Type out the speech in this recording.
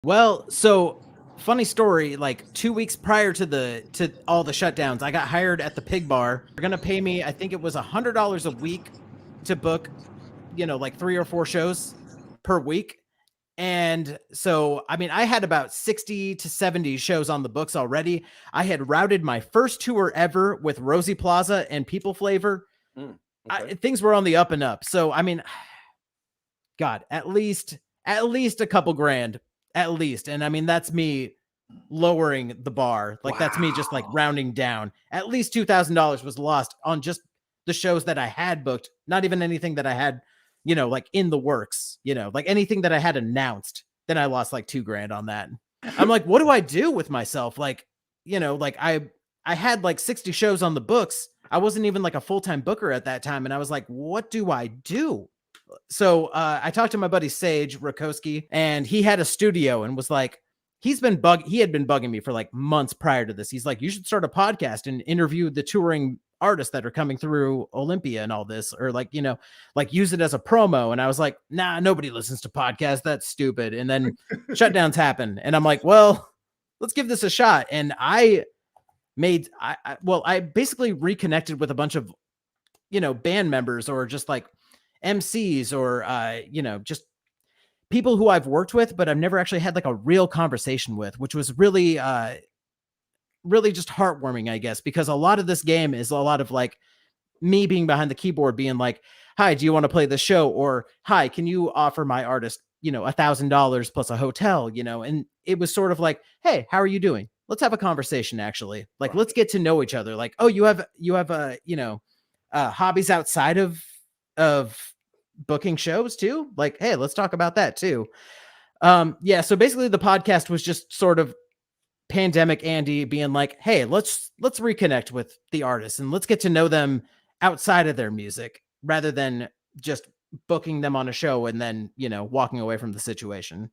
Well, so funny story, like 2 weeks prior to all the shutdowns, I got hired at the Pig Bar. They're gonna pay me, I think it was $100 a week to book, like 3 or 4 shows per week. And so, I mean, I had about 60 to 70 shows on the books already. I had routed my first tour ever with Rosie Plaza and People Flavor. Okay. Things were on the up and up. So, I mean, God, at least a couple grand, at least. And I mean, that's me lowering the bar. Like that's me just like Wow. rounding down. At least $2,000 was lost on just the shows that I had booked, not even anything that I had, like in the works, like anything that I had announced. Then I lost like 2 grand on that. I'm like, what do I do with myself? Like, like I had like 60 shows on the books. I wasn't even like a full-time booker at that time. And I was like, what do I do? So I talked to my buddy Sage Rakowski, and he had a studio and was like, he had been bugging me for like months prior to this. He's like, you should start a podcast and interview the touring artists that are coming through Olympia and all this, or like, like use it as a promo. And I was like, nah, nobody listens to podcasts. That's stupid. And then shutdowns happen. And I'm like, well, let's give this a shot. And I basically reconnected with a bunch of, band members or just like MCs or, just people who I've worked with, but I've never actually had like a real conversation with, which was really, really just heartwarming, I guess, because a lot of this game is a lot of like me being behind the keyboard being like, hi, do you want to play this show? Or hi, can you offer my artist, $1,000 plus a hotel, and it was sort of like, hey, how are you doing? Let's have a conversation. Actually, like, let's get to know each other. Like, oh, you have hobbies outside of booking shows too. Like, hey, let's talk about that too. Yeah. So basically the podcast was just sort of pandemic Andy being like, hey, let's reconnect with the artists and let's get to know them outside of their music rather than just booking them on a show and then, walking away from the situation.